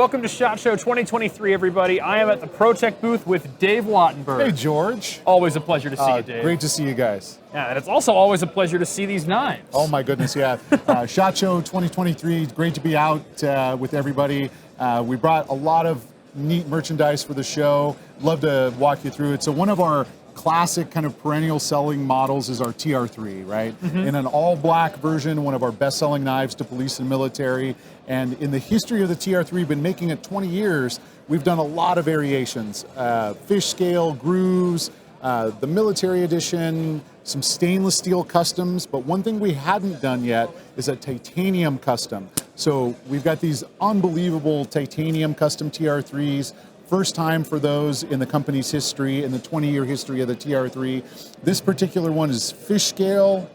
welcome to SHOT Show 2023, everybody. I am at the ProTech booth with Dave Wattenberg. Hey, George. Always a pleasure to see you, Dave. Great to see you guys. Yeah, and it's also always a pleasure to see these knives. Oh my goodness, yeah. SHOT Show 2023, great to be out with everybody. We brought a lot of neat merchandise for the show. Love to walk you through it. So one of our classic kind of perennial selling models is our TR3, right? In an all black version, one of our best selling knives to police and military. And in the history of the TR3, been making it 20 years, we've done a lot of variations. Fish scale, grooves, the military edition, some stainless steel customs, but one thing we hadn't done yet is a titanium custom. So we've got these unbelievable titanium custom TR3s. First time for those in the company's history, in the 20-year history of the TR3. This particular one is fish scale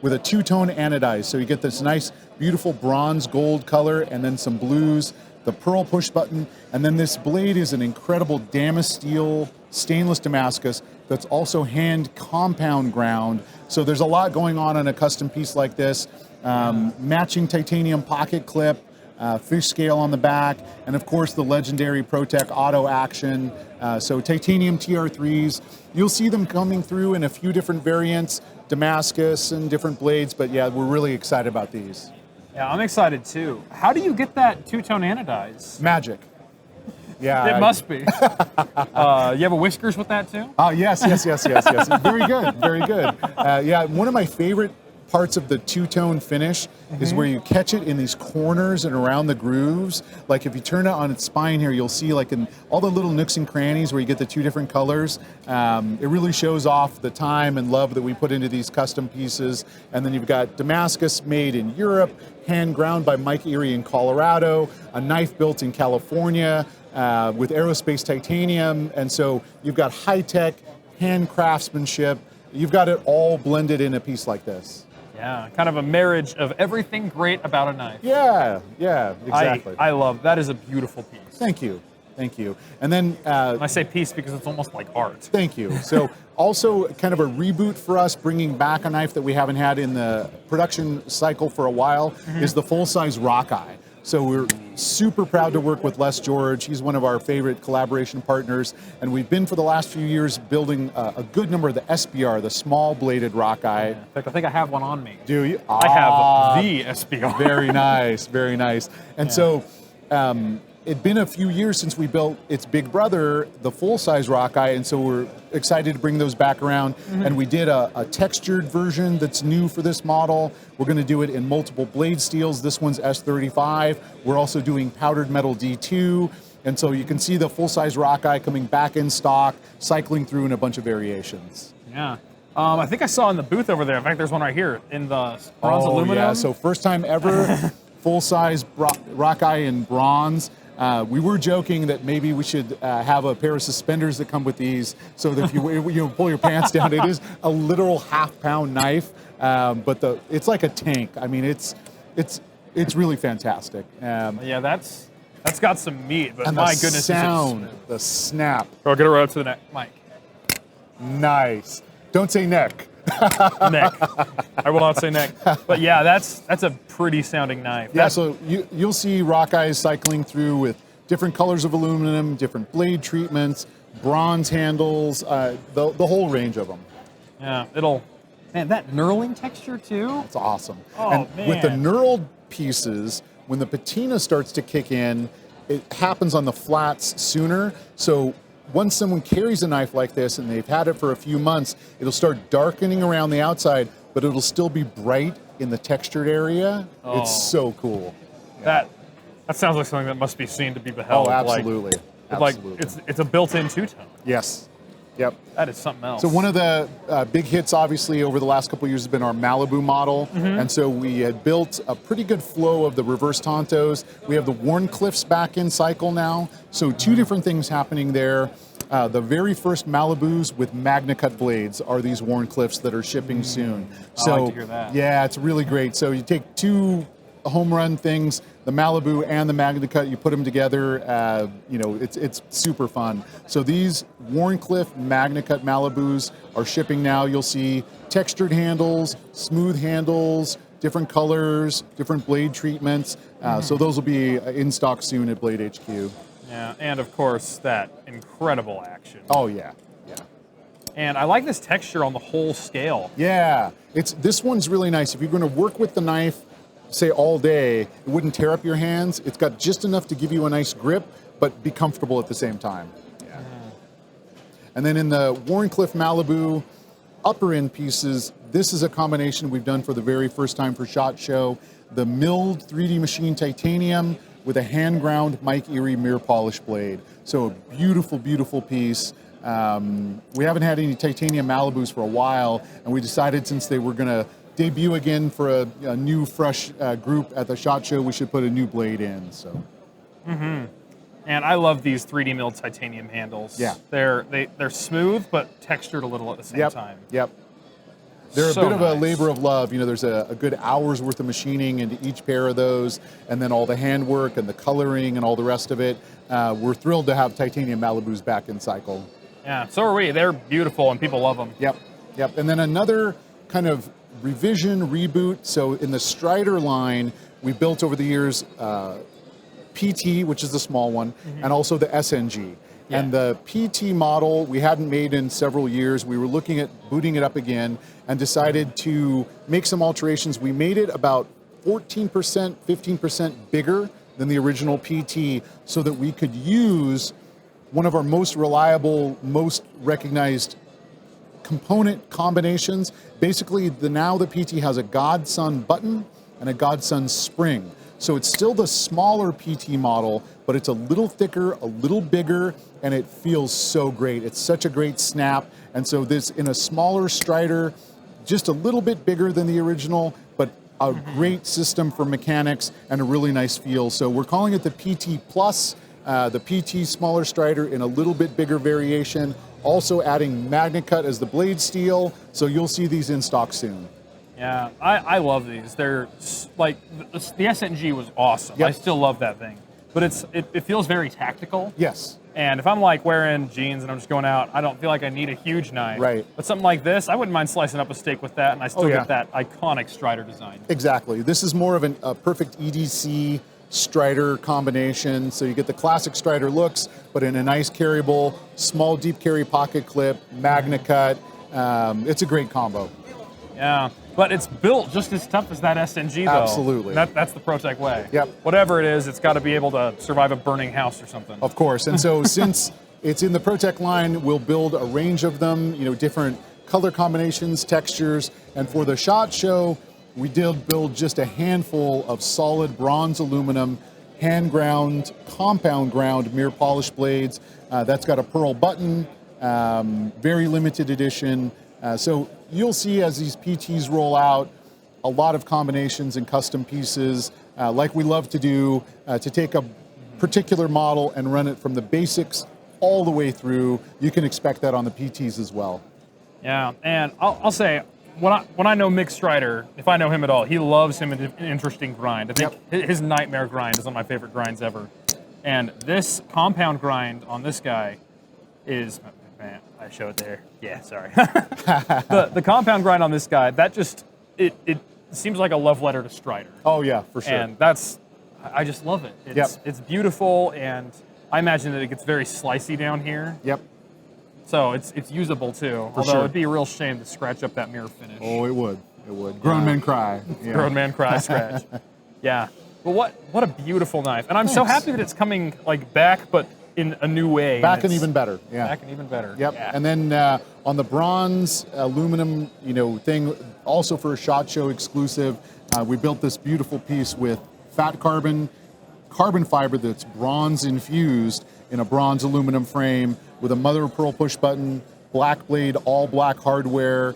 with a two-tone anodized. So you get this nice, beautiful bronze gold color and then some blues, the pearl push button, and then this blade is an incredible Damasteel stainless Damascus that's also hand compound ground. So there's a lot going on in a custom piece like this. Matching titanium pocket clip, fish scale on the back, and of course the legendary ProTech auto action. So titanium TR3s, you'll see them coming through in a few different variants, Damascus and different blades, but yeah, we're really excited about these. Yeah, I'm excited too. How do you get that two-tone anodized? Magic. Yeah, It must be. You have a whiskers with that too? Yes. Very good, very good. Yeah, one of my favorite parts of the two-tone finish is where you catch it in these corners and around the grooves. Like if you turn it on its spine here, you'll see like in all the little nooks and crannies where you get the two different colors. It really shows off the time and love that we put into these custom pieces. And then you've got Damascus made in Europe, hand ground by Mike Erie in Colorado, a knife built in California with aerospace titanium. And so you've got high-tech, hand craftsmanship. You've got it all blended in a piece like this. Yeah, kind of a marriage of everything great about a knife. Yeah, exactly. I love that. Is a beautiful piece. Thank you. And then I say piece because it's almost like art. Thank you. So also kind of a reboot for us, bringing back a knife that we haven't had in the production cycle for a while, is the full-size Rockeye. So we're super proud to work with Les George. He's one of our favorite collaboration partners, and we've been for the last few years building a good number of the SBR, the small bladed Rockeye. In fact, I think I have one on me. Do you? I have the SBR. Very nice, very nice. And so it'd been a few years since we built its big brother, the full-size Rockeye, and so we're excited to bring those back around. And we did a textured version that's new for this model. We're going to do it in multiple blade steels. This one's S35. We're also doing powdered metal D2. And so you can see the full-size Rockeye coming back in stock, cycling through in a bunch of variations. Yeah. I think I saw in the booth over there. In fact, there's one right here in the bronze aluminum. Yeah, so first time ever, full-size Rockeye in bronze. We were joking that maybe we should have a pair of suspenders that come with these, so that if you pull your pants down, it is a literal half-pound knife, but it's like a tank. I mean, it's really fantastic. Yeah, that's got some meat, but and my the goodness, sound, the snap. Oh, get it right up to the neck, Mike. Nice. Don't say neck. Neck. I will not say neck. But yeah, that's a pretty sounding knife. Yeah, so you'll see Rockeyes cycling through with different colors of aluminum, different blade treatments, bronze handles, the whole range of them. Yeah, man, that knurling texture too. It's awesome. Oh, and man. with the knurled pieces, when the patina starts to kick in, it happens on the flats sooner. So once someone carries a knife like this and they've had it for a few months, it'll start darkening around the outside, but it'll still be bright in the textured area. Oh. It's so cool. That sounds like something that must be seen to be beheld. Oh, absolutely. Like it's a built-in two-tone. Yes. Yep. That is something else. So one of the big hits, obviously, over the last couple of years has been our Malibu model. And so we had built a pretty good flow of the reverse Tontos. We have the Wharncliffes back in cycle now. So two different things happening there. The very first Malibus with MagnaCut blades are these Wharncliffes that are shipping soon. So I like to hear that. Yeah, it's really great. So you take two home run things, the Malibu and the MagnaCut, you put them together, it's super fun. So these Wharncliffe MagnaCut Malibus are shipping now. You'll see textured handles, smooth handles, different colors, different blade treatments. So those will be in stock soon at Blade HQ. Yeah, and of course that incredible action. Oh yeah, yeah. And I like this texture on the whole scale. Yeah, this one's really nice. If you're going to work with the knife, say all day, it wouldn't tear up your hands. It's got just enough to give you a nice grip, but be comfortable at the same time. Yeah. And then in the Wharncliffe Malibu upper end pieces, this is a combination we've done for the very first time for SHOT Show. The milled 3D machine titanium with a hand ground Mike Erie mirror polish blade. So a beautiful, beautiful piece. We haven't had any titanium Malibus for a while, and we decided since they were going to debut again for a new, fresh group at the SHOT Show, we should put a new blade in. So. And I love these 3D milled titanium handles. Yeah. They're smooth, but textured a little at the same time. Yep. They're So a bit of a nice. labor of love. You know, there's a good hour's worth of machining into each pair of those, and then all the handwork and the coloring and all the rest of it. We're thrilled to have titanium Malibus back in cycle. Yeah, so are we. They're beautiful and people love them. Yep. And then another kind of revision, reboot. So in the Strider line, we built over the years PT, which is the small one, and also the SNG. Yeah. And the PT model we hadn't made in several years. We were looking at booting it up again and decided to make some alterations. We made it about 14%, 15% bigger than the original PT so that we could use one of our most reliable, most recognized component combinations. Basically, now the PT has a Godson button and a Godson spring. So it's still the smaller PT model, but it's a little thicker, a little bigger, and it feels so great. It's such a great snap. And so this, in a smaller Strider, just a little bit bigger than the original, but a great system for mechanics and a really nice feel. So we're calling it the PT Plus, the PT smaller Strider in a little bit bigger variation, also adding MagnaCut as the blade steel. So you'll see these in stock soon. Yeah, I love these. They're like, the SNG was awesome. Yep. I still love that thing. But it feels very tactical. Yes. And if I'm like wearing jeans and I'm just going out, I don't feel like I need a huge knife. Right. But something like this, I wouldn't mind slicing up a steak with that, and I still Oh, yeah. get that iconic Strider design. Exactly. This is more of a perfect EDC Strider combination. So you get the classic Strider looks, but in a nice carryable, small deep carry pocket clip, MagnaCut. It's a great combo. Yeah, but it's built just as tough as that SNG, though. Absolutely. That's the ProTech way. Yep. Whatever it is, it's got to be able to survive a burning house or something. Of course. And so since it's in the ProTech line, we'll build a range of them, different color combinations, textures. And for the SHOT Show, we did build just a handful of solid bronze aluminum, hand ground, compound ground mirror polish blades. That's got a pearl button, very limited edition. So you'll see as these PTs roll out, a lot of combinations and custom pieces, like we love to do, to take a particular model and run it from the basics all the way through. You can expect that on the PTs as well. Yeah, and I'll say, when I know Mick Strider, if I know him at all, he loves him an interesting grind. I think his Nightmare grind is one of my favorite grinds ever. And this compound grind on this guy is, man, I show it there. Yeah, sorry. the compound grind on this guy, that just, it seems like a love letter to Strider. Oh yeah, for sure. And I just love it. It's beautiful, and I imagine that it gets very slicey down here. Yep. So it's usable too. Although sure. it'd be a real shame to scratch up that mirror finish. Oh, it would. It would. Grown men cry. Yeah. Grown man cry scratch. Yeah. But what a beautiful knife. And I'm so Thanks. happy that it's coming like back, but in a new way. Back and even better. Yeah. Back and even better. Yep. Yeah. And then on the bronze aluminum, thing, also for a SHOT Show exclusive, we built this beautiful piece with fat carbon fiber that's bronze infused in a bronze aluminum frame with a mother of pearl push button, black blade, all black hardware.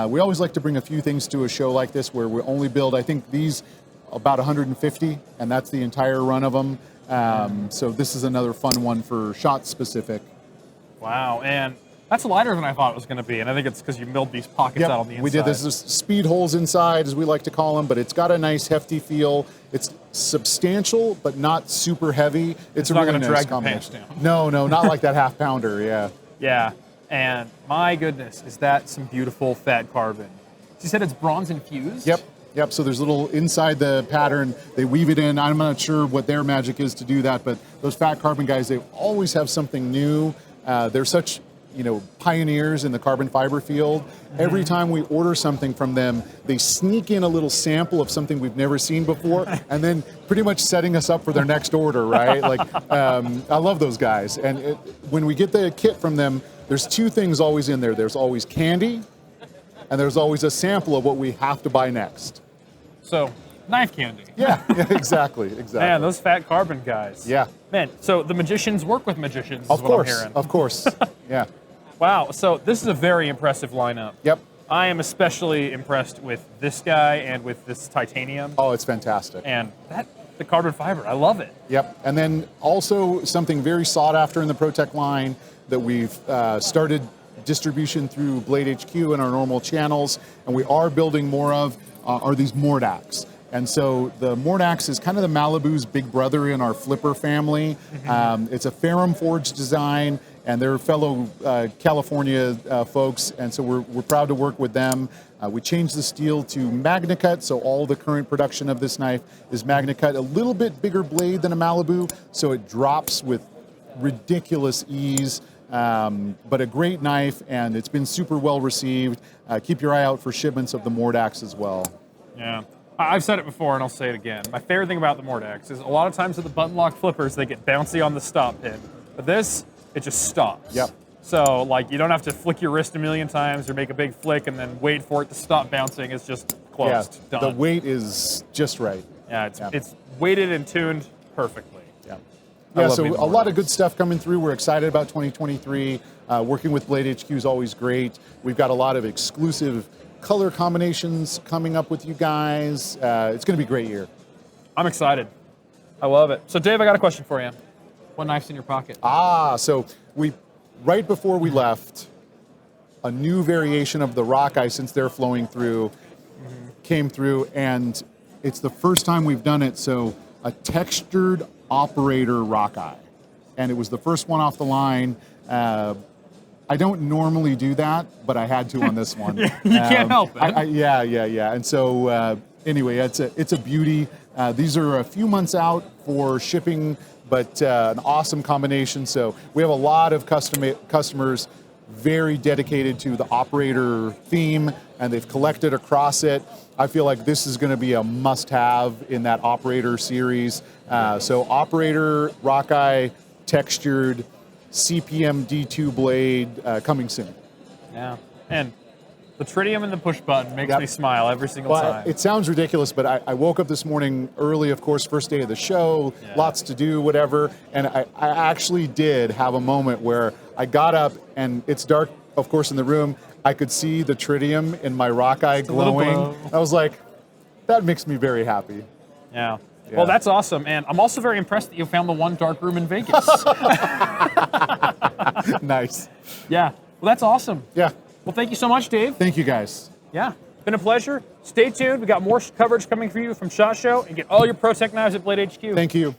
We always like to bring a few things to a show like this where we only build, I think these about 150, and that's the entire run of them. So this is another fun one for SHOT specific. Wow. And that's lighter than I thought it was going to be. And I think it's because you milled these pockets out on the inside. We did this as speed holes inside, as we like to call them, but it's got a nice hefty feel. It's substantial, but not super heavy. It's a not really going to nice drag your pants combination. down. No, not like that half pounder, yeah. Yeah. And my goodness, is that some beautiful fat carbon. You said it's bronze infused? Yep. Yep, so there's a little inside the pattern, they weave it in. I'm not sure what their magic is to do that, but those Fat Carbon guys, they always have something new. They're such, pioneers in the carbon fiber field. Every time we order something from them, they sneak in a little sample of something we've never seen before, and then pretty much setting us up for their next order, right? I love those guys. And when we get the kit from them, there's two things always in there. There's always candy, and there's always a sample of what we have to buy next. So, knife candy. Yeah, exactly. Man, those Fat Carbon guys. Yeah. Man, so the magicians work with magicians, is Of what I'm course, hearing. of course. Yeah. Wow, so this is a very impressive lineup. Yep. I am especially impressed with this guy and with this titanium. Oh, it's fantastic. And the carbon fiber, I love it. Yep. And then also something very sought after in the ProTech line that we've started distribution through Blade HQ and our normal channels, and we are building more of, are these Mordax. And so the Mordax is kind of the Malibu's big brother in our flipper family. It's a ferrum forged design, and they're fellow California folks, and so we're proud to work with them. We changed the steel to MagnaCut, so all the current production of this knife is MagnaCut. A little bit bigger blade than a Malibu, so it drops with ridiculous ease. But a great knife, and it's been super well received. Keep your eye out for shipments of the Mordax as well. Yeah. I've said it before and I'll say it again. My favorite thing about the Mordax is a lot of times with the button lock flippers, they get bouncy on the stop pin. But this, it just stops. Yep. So you don't have to flick your wrist a million times or make a big flick and then wait for it to stop bouncing. It's just closed. Yeah, Done. the weight is just right. Yeah, it's weighted and tuned perfectly. Yeah. I Yeah, love so these a lot of Mordax. good stuff coming through. We're excited about 2023. Working with Blade HQ is always great. We've got a lot of exclusive color combinations coming up with you guys. It's going to be a great year. I'm excited. I love it. So Dave, I got a question for you. What knife's in your pocket? So right before we left, a new variation of the Rockeye, since they're flowing through, came through, and it's the first time we've done it. So a textured operator Rockeye, and it was the first one off the line. I don't normally do that, but I had to on this one. You can't help it. Yeah. And so anyway, it's a beauty. These are a few months out for shipping, but an awesome combination. So we have a lot of customers very dedicated to the operator theme, and they've collected across it. I feel like this is going to be a must-have in that operator series. So operator, Rockeye, textured, CPM D2 blade coming soon. Yeah. And the tritium and the push button makes me smile every single time. It sounds ridiculous, but I woke up this morning early, of course, first day of the show, lots to do, whatever, and I actually did have a moment where I got up, and it's dark, of course, in the room. I could see the tritium in my Rockeye glowing. I was like, that makes me very happy. Yeah. Well, that's awesome, and I'm also very impressed that you found the one dark room in Vegas. Nice. Yeah. Well, that's awesome. Yeah. Well, thank you so much, Dave. Thank you, guys. Yeah. Been a pleasure. Stay tuned. We got more coverage coming for you from SHOT Show, and get all your ProTech knives at Blade HQ. Thank you.